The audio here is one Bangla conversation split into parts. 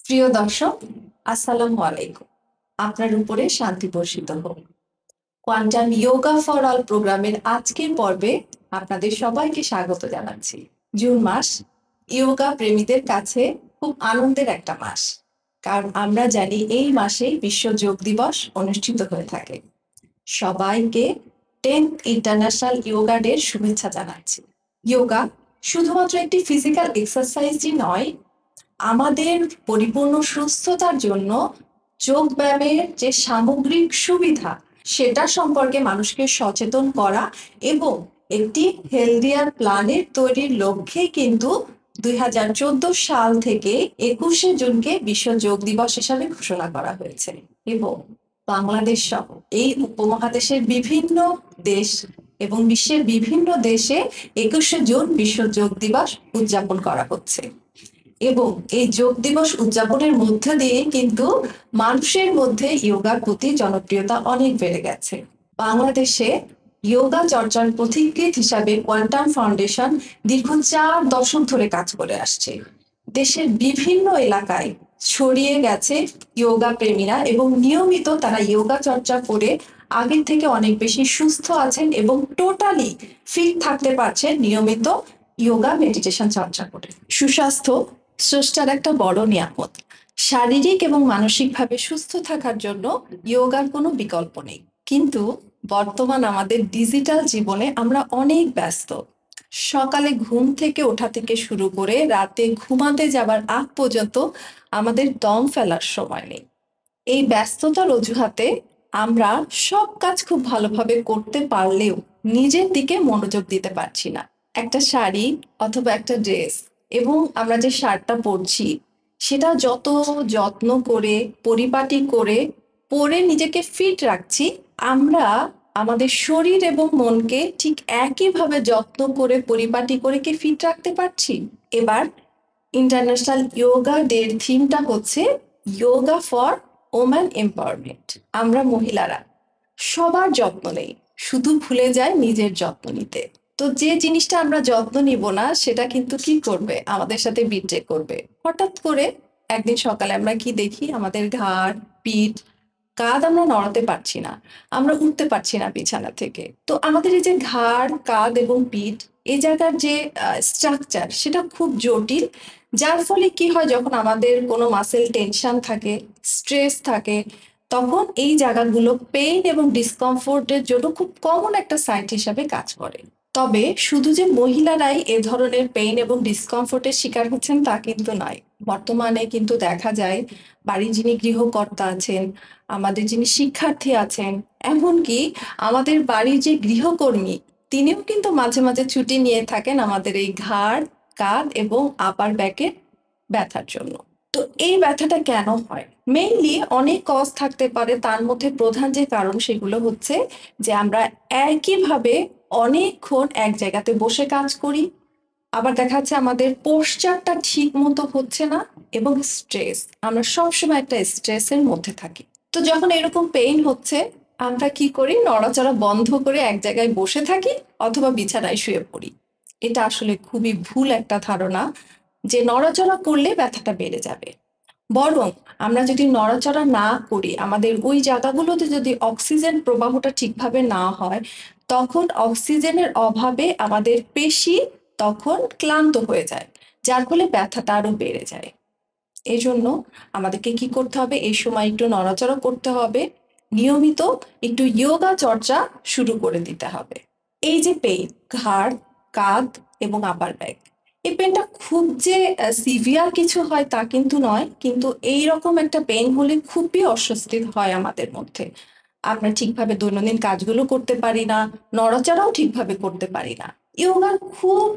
প্রিয় দর্শক, আসসালামু আলাইকুম। আপনার উপরে শান্তি বর্ষিত হোক। কোয়ান্টাম ইয়োগা ফর অল প্রোগ্রামের আজকের পর্বে আপনাদের সবাইকে স্বাগত জানাচ্ছি। জুন মাস ইয়োগা প্রেমীদের কাছে খুব আনন্দের একটা মাস, কারণ আমরা জানি এই মাসে বিশ্ব যোগ দিবস অনুষ্ঠিত হয়ে থাকে। সবাইকে 10th ইন্টারন্যাশনাল ইয়োগা ডের শুভেচ্ছা জানাচ্ছি। ইয়োগা শুধুমাত্র একটি ফিজিক্যাল এক্সারসাইজই নয়, আমাদের পরিপূর্ণ সুস্থতার জন্য যোগ ব্যায়ামের যে সামগ্রিক সুবিধা সেটা সম্পর্কে মানুষকে সচেতন করা এবং একটি হেলদিয়ার প্ল্যানেট তৈরির লক্ষ্যে কিন্তু 2014 সাল থেকে 21শে জুনকে বিশ্ব যোগ দিবস হিসাবে ঘোষণা করা হয়েছে এবং বাংলাদেশ সহ এই উপমহাদেশের বিভিন্ন দেশ এবং বিশ্বের বিভিন্ন দেশে 21শে জুন বিশ্ব যোগ দিবস উদযাপন করা হচ্ছে। এবং এই যোগ দিবস উদযাপনের মধ্যে দিয়ে কিন্তু মানুষের মধ্যে ইয়োগার প্রতি জনপ্রিয়তা অনেক বেড়ে গেছে। বাংলাদেশে ইয়োগা চর্চার পথিকৃৎ হিসাবে কোয়ান্টাম ফাউন্ডেশন দীর্ঘ 4 দশক ধরে কাজ করে আসছে। দেশের বিভিন্ন এলাকায় ছড়িয়ে গেছে ইয়োগা প্রেমীরা এবং নিয়মিত তারা ইয়োগা চর্চা করে আগের থেকে অনেক বেশি সুস্থ আছেন এবং টোটালি ফিট থাকতে পারছেন নিয়মিত ইয়োগা মেডিটেশন চর্চা করে। সুস্বাস্থ্য স্রষ্টার একটা বড় নিয়ামত। শারীরিক এবং মানসিকভাবে সুস্থ থাকার জন্য ইয়োগার কোনো বিকল্প নেই, কিন্তু বর্তমান আমাদের ডিজিটাল জীবনে আমরা অনেক ব্যস্ত। সকালে ঘুম থেকে ওঠা থেকে শুরু করে রাতে ঘুমাতে যাবার আগ পর্যন্ত আমাদের দম ফেলার সময় নেই। এই ব্যস্ততার অজুহাতে আমরা সব কাজ খুব ভালোভাবে করতে পারলেও নিজের দিকে মনোযোগ দিতে পারছি না। একটা শাড়ি অথবা একটা ড্রেস এবং আমরা যে শার্টটা পরছি সেটা যত যত্ন করে পরিপাটি করে পরে নিজেকে ফিট রাখছি, আমরা আমাদের শরীর এবং মনকে ঠিক একইভাবে যত্ন করে পরিপাটি করে কি ফিট রাখতে পারছি? এবার ইন্টারন্যাশনাল ইয়োগা ডের থিমটা হচ্ছে যোগা ফর ওম্যান এম্পাওয়ারমেন্ট। আমরা মহিলারা সবার যত্ন নেই, শুধু ভুলে যাই নিজের যত্ন নিতে। তো যে জিনিসটা আমরা যত্ন নিব না সেটা কিন্তু কি করবে, আমাদের সাথে বিট্রে করবে। হঠাৎ করে একদিন সকালে আমরা কি দেখি, আমাদের ঘাড় পিঠ কাঁধ আমরা নড়াতে পারছি না, আমরা উঠতে পারছি না বিছানা থেকে। তো আমাদের এই যে ঘাড় কাঁধ এবং পিঠ, এই জায়গার যে স্ট্রাকচার সেটা খুব জটিল। যার ফলে কি হয়, যখন আমাদের কোনো মাসেল টেনশন থাকে, স্ট্রেস থাকে, তখন এই জায়গাগুলো পেইন এবং ডিসকমফোর্টের জন্য খুব কমন একটা সাইট হিসাবে কাজ করে। তবে শুধু যে মহিলারাই এ ধরনের পেইন এবং ডিসকমফোর্টের শিকার হচ্ছেন তা কিন্তু নয়। বর্তমানে কিন্তু দেখা যায় বাড়ির যিনি গৃহকর্তা আছেন, আমাদের যিনি শিক্ষার্থী আছেন, এমনকি আমাদের বাড়ির যে গৃহকর্মী, তিনিও কিন্তু মাঝে মাঝে ছুটি নিয়ে থাকেন আমাদের এই ঘাড় কাঁধ এবং আপার ব্যাকের ব্যথার জন্য। তো এই ব্যথাটা কেন হয়? মেইনলি অনেক কজ থাকতে পারে, তার মধ্যে প্রধান যে কারণ সেগুলো হচ্ছে যে আমরা একইভাবে অনেকক্ষণ এক জায়গাতে বসে কাজ করি, আবার দেখা যাচ্ছে আমাদের পোশ্চারটা ঠিক মতো হচ্ছে না, এবং স্ট্রেস, আমরা সবসময় একটা স্ট্রেসের মধ্যে থাকি। তো যখন এরকম পেইন হচ্ছে, আমরা কি করি, নড়াচড়া বন্ধ করে এক জায়গায় বসে থাকি অথবা বিছানায় শুয়ে পড়ি। এটা আসলে খুবই ভুল একটা ধারণা যে নড়াচড়া করলে ব্যথাটা বেড়ে যাবে। বরং আমরা যদি নড়াচড়া না করি, আমাদের ওই জায়গাগুলোতে যদি অক্সিজেন প্রবাহটা ঠিকভাবে না হয়, তখন অক্সিজেনের অভাবে আমাদের পেশি তখন ক্লান্ত হয়ে যায়, যার ফলে ব্যথাটা আরো বেড়ে যায়। এই জন্য আমাদেরকে কি করতে হবে, এই সময় একটু নড়াচড়া করতে হবে, নিয়মিত একটু যোগা চর্চা শুরু করে দিতে হবে। এই যে পেইন, ঘাড় কাঁধ এবং আপার ব্যাক, এই পেনটা খুব যে সিভিয়ার কিছু হয় তা কিন্তু নয়, কিন্তু এই রকম একটা পেন হলে খুবই অস্বস্তি হয় আমাদের মধ্যে। আমরা ঠিকভাবে দৈনন্দিন কাজগুলো করতে পারি না, নড়াচড়াও ঠিকভাবে করতে পারি না। ইয়োগার খুব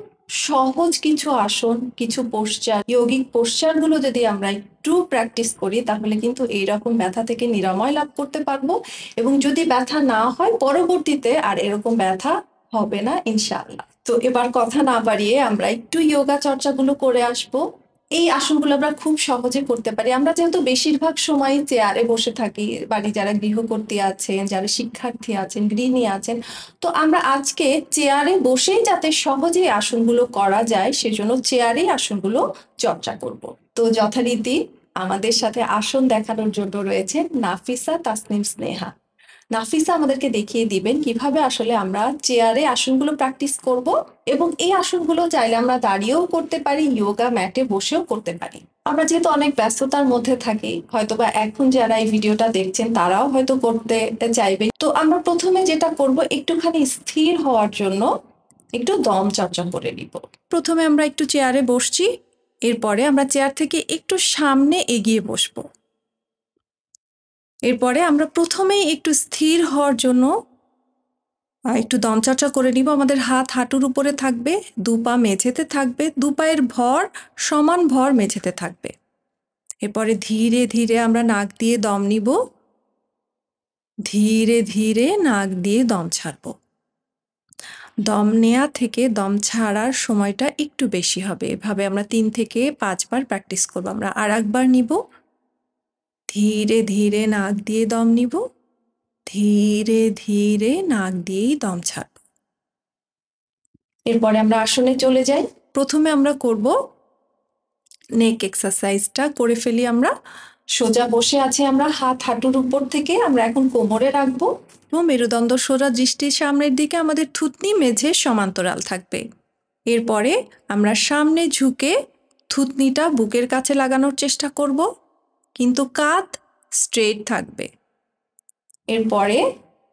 সহজ কিছু আসন, কিছু পোশ্চার, ইয়োগিক পোশ্চার গুলো যদি আমরা একটু প্র্যাকটিস করি, তাহলে কিন্তু এইরকম ব্যথা থেকে নিরাময় লাভ করতে পারবো। এবং যদি ব্যথা না হয়, পরবর্তীতে আর এরকম ব্যথা হবে না ইনশাআল্লাহ। তো এবার কথা না বাড়িয়ে আমরা একটু যোগা চর্চাগুলো করে আসবো। এই আসনগুলো আমরা খুব সহজে করতে পারি। আমরা যেহেতু বেশিরভাগ সময় চেয়ারে বসে থাকি, বাড়ি যারা গৃহকর্তী আছেন, যারা শিক্ষার্থী আছেন, গৃহিণী আছেন, তো আমরা আজকে চেয়ারে বসেই যাতে সহজেই আসনগুলো করা যায়, সেজন্য চেয়ারেই আসনগুলো চর্চা করব। তো যথারীতি আমাদের সাথে আসন দেখানোর জন্য রয়েছেন নাফিসা তাসনিম স্নেহা। নাফিসা আমাদেরকে দেখিয়ে দিবেন কিভাবে আসলে আমরা চেয়ারে আসনগুলো প্র্যাকটিস করব, এবং এই আসনগুলো চাইলে আমরা দাঁড়িয়েও করতে পারি, যোগা ম্যাটে বসেও করতে পারি। আমরা যেহেতু অনেক ব্যস্ততার মধ্যে থাকি, হয়তোবা এখন যারা এই ভিডিওটা দেখছেন তারাও হয়তো করতে চাইবেন। তো আমরা প্রথমে যেটা করব, একটুখানি স্থির হওয়ার জন্য একটু দম চর্চা করে নিব। প্রথমে আমরা একটু চেয়ারে বসছি, এরপরে আমরা চেয়ার থেকে একটু সামনে এগিয়ে বসবো। এরপরে আমরা প্রথমেই একটু স্থির হওয়ার জন্য একটু দমচর্চা করে নিব। আমাদের হাত হাঁটুর উপরে থাকবে, দু পা মেঝেতে থাকবে, দু পায়ের ভর সমান ভর মেঝেতে থাকবে। এরপরে ধীরে ধীরে আমরা নাক দিয়ে দম নিব, ধীরে ধীরে নাক দিয়ে দম ছাড়ব। দম নেওয়া থেকে দম ছাড়ার সময়টা একটু বেশি হবে। এভাবে আমরা 3 থেকে 5 বার প্র্যাকটিস করব। আমরা আর একবার নিব, ধীরে ধীরে নাক দিয়ে দম নিব, ধীরে ধীরে নাক দিয়েই দম ছাড়ব। এরপরে আমরা আসনে চলে যাই। প্রথমে আমরা করব নেক এক্সারসাইজটা করে ফেলি। আমরা সোজা বসে আছি, আমরা হাত হাঁটুর উপর থেকে আমরা এখন কোমরে রাখবো এবং মেরুদণ্ড সোজা, দৃষ্টির সামনের দিকে, আমাদের থুতনি মেঝে সমান্তরাল থাকবে। এরপরে আমরা সামনে ঝুঁকে থুতনিটা বুকের কাছে লাগানোর চেষ্টা করব, কিন্তু কাঁধ স্ট্রেট থাকবে। এরপরে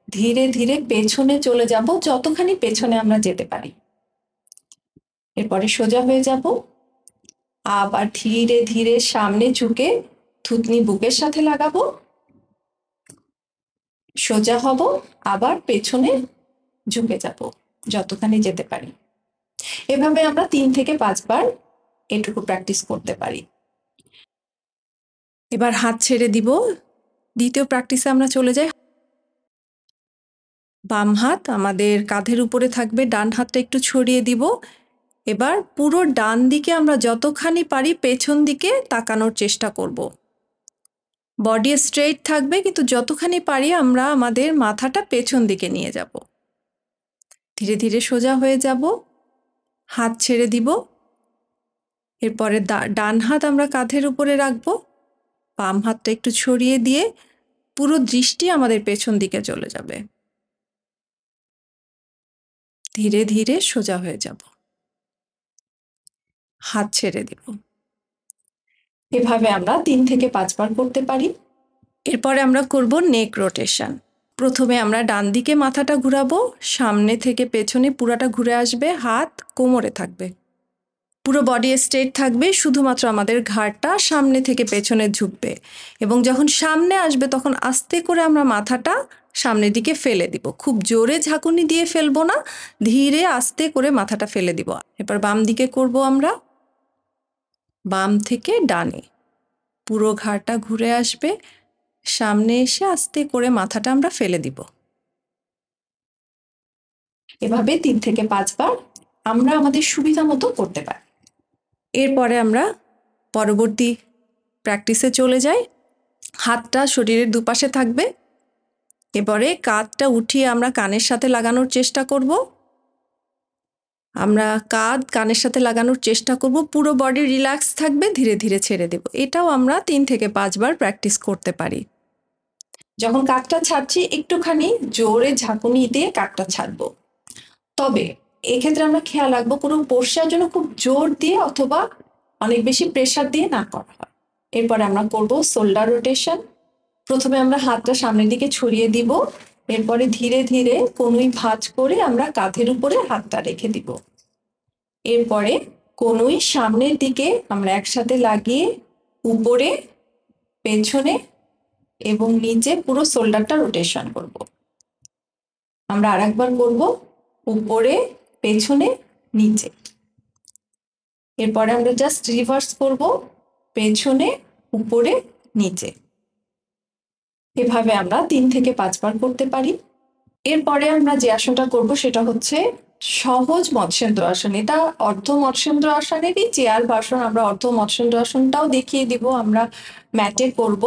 ধীরে ধীরে পেছনে চলে যাব, যতখানি পেছনে আমরা যেতে পারি। এরপরে সোজা হয়ে যাব, আবার ধীরে ধীরে সামনে ঝুঁকে থুতনি বুকের সাথে লাগাবো, সোজা হব, আবার পেছনে ঝুঁকে যাব যতখানি যেতে পারি। এভাবে আমরা 3 থেকে 5 বার এটুকু প্র্যাকটিস করতে পারি। এবার হাত ছেড়ে দিব। দ্বিতীয় প্র্যাকটিসে আমরা চলে যাই। বাম হাত আমাদের কাঁধের উপরে থাকবে, ডান হাতটা একটু ছড়িয়ে দিব। এবার পুরো ডান দিকে আমরা যতখানি পারি পেছন দিকে তাকানোর চেষ্টা করব। বডি স্ট্রেট থাকবে, কিন্তু যতখানি পারি আমরা আমাদের মাথাটা পেছন দিকে নিয়ে যাব। ধীরে ধীরে সোজা হয়ে যাব, হাত ছেড়ে দিব। এরপরে ডান হাত আমরা কাঁধের উপরে রাখবো, বাম হাতটা একটু ছড়িয়ে দিয়ে পুরো দৃষ্টি আমাদের পেছন দিকে চলে যাবে। ধীরে ধীরে সোজা হয়ে যাব, হাত ছেড়ে দিব। এভাবে আমরা 3 থেকে 5 বার করতে পারি। এরপরে আমরা করব নেক রোটেশন। প্রথমে আমরা ডান দিকে মাথাটা ঘুরাবো, সামনে থেকে পেছনে পুরাটা ঘুরে আসবে, হাত কোমরে থাকবে, পুরো বডি স্ট্রেট থাকবে, শুধুমাত্র আমাদের ঘাড়টা সামনে থেকে পেছনে ঝুঁকবে। এবং যখন সামনে আসবে তখন আস্তে করে আমরা মাথাটা সামনের দিকে ফেলে দিব। খুব জোরে ঝাঁকুনি দিয়ে ফেলবো না, ধীরে আস্তে করে মাথাটা ফেলে দিব। এবার বাম দিকে করব আমরা, বাম থেকে ডানে পুরো ঘাড়টা ঘুরে আসবে, সামনে এসে আস্তে করে মাথাটা আমরা ফেলে দিব। এভাবে 3 থেকে 5 বার আমরা আমাদের সুবিধা মতো করতে পারি। এরপরে আমরা পরবর্তী প্র্যাকটিসে চলে যাই। হাতটা শরীরের দুপাশে থাকবে। এবারে কাঁধটা উঠিয়ে আমরা কানের সাথে লাগানোর চেষ্টা করব। আমরা কাঁধ কানের সাথে লাগানোর চেষ্টা করব, পুরো বডি রিল্যাক্স থাকবে, ধীরে ধীরে ছেড়ে দেব। এটাও আমরা 3 থেকে 5 বার প্র্যাকটিস করতে পারি। যখন কাঁধটা ছাড়ছি একটুখানি জোরে ঝাঁকুনি দিয়ে কাঁধটা ছাড়বো। তবে এক্ষেত্রে আমরা খেয়াল রাখবো কোনো বসার জন্য খুব জোর দিয়ে অথবা অনেক বেশি প্রেসার দিয়ে না করা হয়। এরপরে আমরা করব শোল্ডার রোটেশন। প্রথমে আমরা হাতটা সামনের দিকে ছড়িয়ে দিব, এরপরে ধীরে ধীরে কনুই ভাঁজ করে আমরা কাঁধের উপরে হাতটা রেখে দিব। এরপরে কনুই সামনের দিকে আমরা একসাথে লাগিয়ে উপরে, পেছনে এবং নিচে পুরো শোল্ডারটা রোটেশন করব। আমরা আরেকবার করব, উপরে, পেছনে, নিচে। এরপরে আমরা জাস্ট রিভার্স করব, পেছনে, উপরে, নিচে। এভাবে আমরা 3 থেকে 5 বার করতে পারি। এরপরে আমরা যে আসনটা করব সেটা হচ্ছে সহজ মৎস্যেন্দ্র আসন। এটা অর্ধ মৎস্যেন্দ্র আসনেরই চেয়ার ভার্সন। আমরা অর্ধ মৎস্যেন্দ্র আসনটাও দেখিয়ে দিব, আমরা ম্যাটে করব।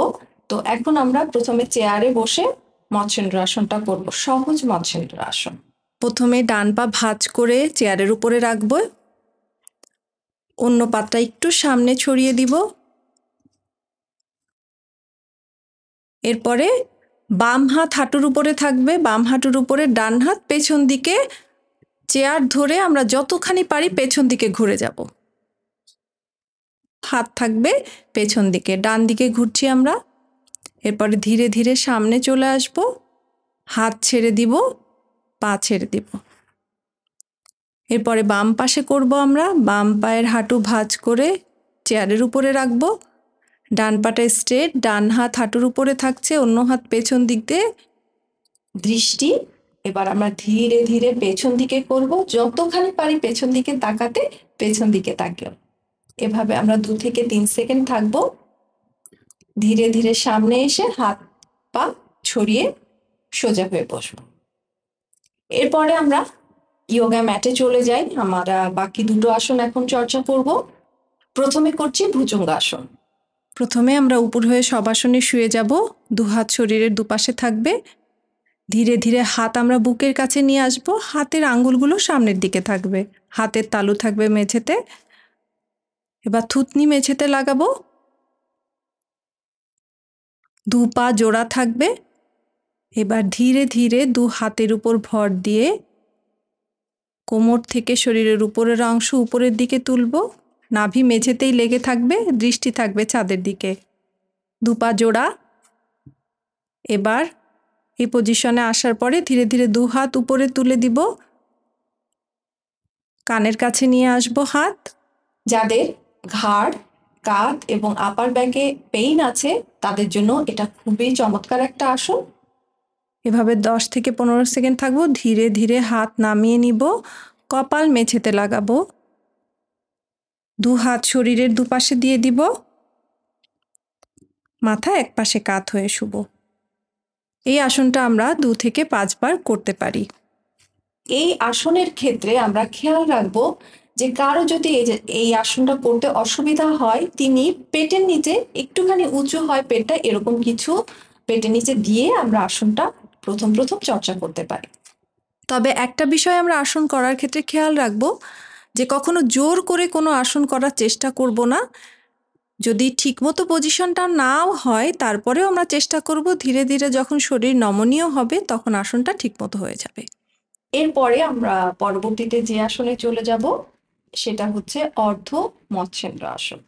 তো এখন আমরা প্রথমে চেয়ারে বসে মৎস্যেন্দ্র আসনটা করব, সহজ মৎস্যেন্দ্র আসন। প্রথমে ডান পা ভাঁজ করে চেয়ারের উপরে রাখবো, অন্য পাটা একটু সামনে ছড়িয়ে দিব, এরপরে বাম হাত হাঁটুর উপরে থাকবে, বাম হাঁটুর উপরে ডান হাত পেছন দিকে চেয়ার ধরে আমরা যতখানি পারি পেছন দিকে ঘুরে যাব। হাত থাকবে পেছন দিকে, ডান দিকে ঘুরছি আমরা। এরপরে ধীরে ধীরে সামনে চলে আসব, হাত ছেড়ে দিব, পা ছেড়ে দিব। এরপরে বাম পাশে করব আমরা, বাম পায়ের হাঁটু ভাঁজ করে চেয়ারের উপরে রাখবো, ডান পাটা স্ট্রেট, ডান হাত হাঁটুর উপরে থাকছে, অন্য হাত পেছন দিক দিয়ে। দৃষ্টি এবার আমরা ধীরে ধীরে পেছন দিকে করব, যতখানি পারি পেছন দিকে তাকাতে পেছন দিকে তাকিও। এভাবে আমরা 2 থেকে 3 সেকেন্ড থাকবো। ধীরে ধীরে সামনে এসে হাত পা ছড়িয়ে সোজা হয়ে বসবো। এরপরে আমরা যোগা ম্যাটে চলে যাই। আমরা বাকি দুটো আসন এখন চর্চা করব। প্রথমে করছি ভুজঙ্গাসন। প্রথমে আমরা উপর হয়ে শবাসনে শুয়ে যাব, দুহাত শরীরের দুপাশে থাকবে। ধীরে ধীরে হাত আমরা বুকের কাছে নিয়ে আসব, হাতের আঙ্গুলগুলো সামনের দিকে থাকবে, হাতের তালু থাকবে মেঝেতে। এবার থুতনি মেঝেতে লাগাবো, 2 পা জোড়া থাকবে। এবার ধীরে ধীরে 2 হাতের উপর ভর দিয়ে কোমর থেকে শরীরের উপরের অংশ উপরের দিকে তুলব, নাভি মেঝেতেই লেগে থাকবে, দৃষ্টি থাকবে ছাদের দিকে। 2 পা জোড়া। এবার এই পজিশনে আসার পরে ধীরে ধীরে 2 হাত উপরে তুলে দিব, কানের কাছে নিয়ে আসব হাত। যাদের ঘাড়, কাঁধ এবং আপার ব্যাকে পেইন আছে তাদের জন্য এটা খুবই চমৎকার একটা আসন। এভাবে 10 থেকে 15 সেকেন্ড থাকবো। ধীরে ধীরে হাত নামিয়ে নিব, কপাল মেঝেতে লাগাবো, 2 হাত শরীরের দুপাশে দিয়ে দিব, মাথা একপাশে কাত হয়ে শুব। এই আসনটা আমরা 2 থেকে 5 বার করতে পারি। এই আসনের ক্ষেত্রে আমরা খেয়াল রাখবো যে কারো যদি এই আসনটা করতে অসুবিধা হয়, তিনি পেটের নিচে একটুখানি উঁচু হয় পেটটা, এরকম কিছু পেটের নিচে দিয়ে আমরা আসনটা প্রথম চর্চা করতে পারি। তবে একটা বিষয় আমরা আসন করার ক্ষেত্রে খেয়াল রাখবো যে কখনো জোর করে কোনো আসন করার চেষ্টা করব না। যদি ঠিকমতো পজিশনটা নাও হয় তারপরেও আমরা চেষ্টা করব, ধীরে ধীরে যখন শরীর নমনীয় হবে তখন আসনটা ঠিকমতো হয়ে যাবে। এরপরে আমরা পরবর্তীতে যে আসনে চলে যাব সেটা হচ্ছে অর্ধ মৎস্যেন্দ্র আসন।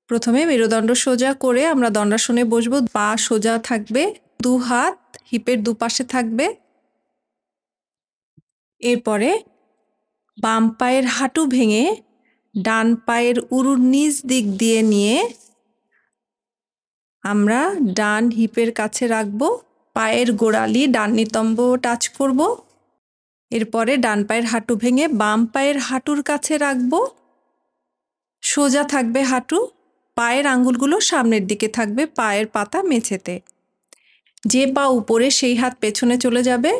প্রথমে মেরুদণ্ড সোজা করে আমরা দণ্ডাসনে বসবো, পা সোজা থাকবে, 2 হাত হিপের দুপাশে থাকবে। এরপরে বাম পায়ের হাঁটু ভেঙে ডান পায়ের উরুর নিচ দিক দিয়ে নিয়ে আমরা ডান হিপের কাছে রাখবো, পায়ের গোড়ালি ডান নিতম্ব টাচ করব। এরপরে ডান পায়ের হাঁটু ভেঙে বাম পায়ের হাঁটুর কাছে রাখবো, সোজা থাকবে হাঁটু, পায়ের আঙ্গুলগুলো সামনের দিকে থাকবে, পায়ের পাতা মেঝেতে। যে পা উপরে সেই হাত পেছনে চলে যাবে,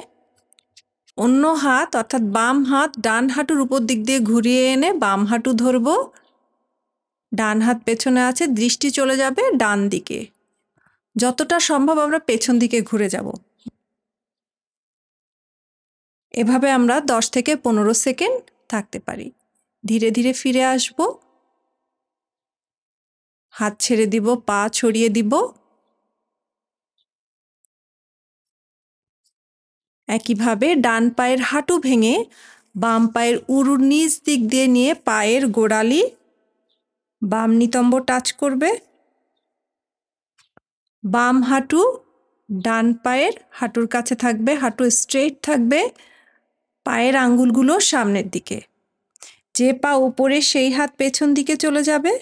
অন্য হাত অর্থাৎ বাম হাত ডান হাঁটুর উপর দিক দিয়ে ঘুরিয়ে এনে বাম হাঁটু ধরবো, ডান হাত পেছনে আছে, দৃষ্টি চলে যাবে ডান দিকে। যতটা সম্ভব আমরা পেছন দিকে ঘুরে যাব। এভাবে আমরা 10 থেকে 15 সেকেন্ড থাকতে পারি। ধীরে ধীরে ফিরে আসব, হাত ছেড়ে দিব, পা ছড়িয়ে দিব। একইভাবে ডান পায়ের হাঁটু ভেঙে বাম পায়ের উরুর নিচ দিক দিয়ে নিয়ে পায়ের গোড়ালি বাম নিতম্ব টাচ করবে, বাম হাঁটু ডান পায়ের হাঁটুর কাছে থাকবে, হাঁটু স্ট্রেট থাকবে, পায়ের আঙ্গুলগুলো সামনের দিকে। যে পা উপরে সেই হাত পেছন দিকে চলে যাবে,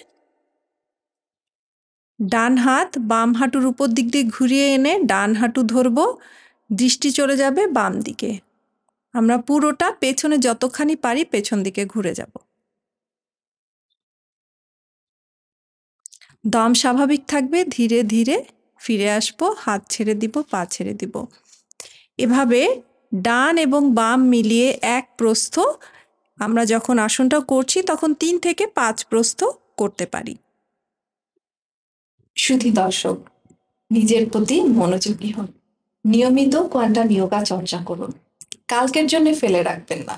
ডান হাত বাম হাঁটুর উপর দিক দিয়ে ঘুরিয়ে এনে ডান হাঁটু ধরবো, দৃষ্টি চলে যাবে বাম দিকে। আমরা পুরোটা পেছনে যতখানি পারি পেছন দিকে ঘুরে যাব। দম স্বাভাবিক থাকবে, ধীরে ধীরে ফিরে আসবো, হাত ছেড়ে দিব, পা ছেড়ে দিব। এভাবে ডান এবং বাম মিলিয়ে 1 প্রস্থ আমরা যখন আসনটা করছি তখন 3 থেকে 5 প্রস্থ করতে পারি। সুধী দর্শক, নিজের প্রতি মনোযোগী হন, নিয়মিত কোয়ান্টাম যোগা চর্চা করুন, কালকের জন্য ফেলে রাখবেন না,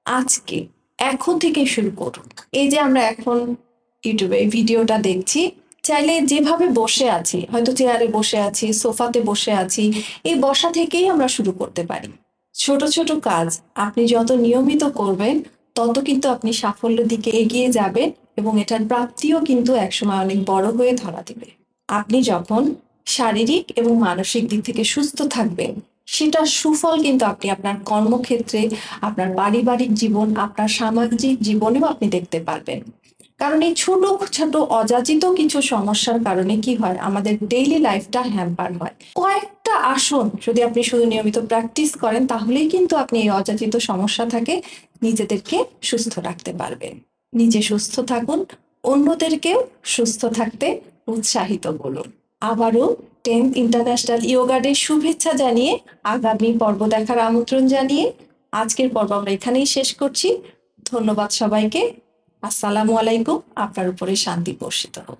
আজকে এখন থেকে শুরু করুন। এই যে আমরা এখন ইউটিউবে ভিডিওটা দেখছি, চাইলে যেভাবে বসে আছি, হয়তো চেয়ারে বসে আছি, সোফাতে বসে আছি, এই বসা থেকেই আমরা শুরু করতে পারি। ছোট ছোট কাজ আপনি যত নিয়মিত করবেন, তত কিন্তু আপনি সাফল্যের দিকে এগিয়ে যাবেন এবং এটার প্রাপ্তিও কিন্তু একসময় অনেক বড় হয়ে ধরা দেবে। আপনি যখন শারীরিক এবং মানসিক দিক থেকে সুস্থ থাকবেন, সেটার সুফল কিন্তু আপনি আপনার কর্মক্ষেত্রে, আপনার পারিবারিক জীবন, আপনার সামাজিক জীবনেও আপনি দেখতে পারবেন। কারণ এই ছোট ছোট অযাচিত কিছু সমস্যার কারণে কি হয়, আমাদের ডেইলি লাইফটা হ্যাম্পার হয়। কয়েকটা আসন যদি আপনি শুধু নিয়মিত প্র্যাকটিস করেন, তাহলেই কিন্তু আপনি এই অযাচিত সমস্যা থেকে নিজেদেরকে সুস্থ রাখতে পারবেন। নিজে সুস্থ থাকুন, অন্যদেরকেও সুস্থ থাকতে উৎসাহিত করুন। আবারও 10th ইন্টারন্যাশনাল ইয়োগা ডে শুভেচ্ছা জানিয়ে, আগামী পর্ব দেখার আমন্ত্রণ জানিয়ে আজকের পর্ব আমরা এখানেই শেষ করছি। ধন্যবাদ সবাইকে। আসসালামু আলাইকুম। আপনার উপরে শান্তি বর্ষিত হোক।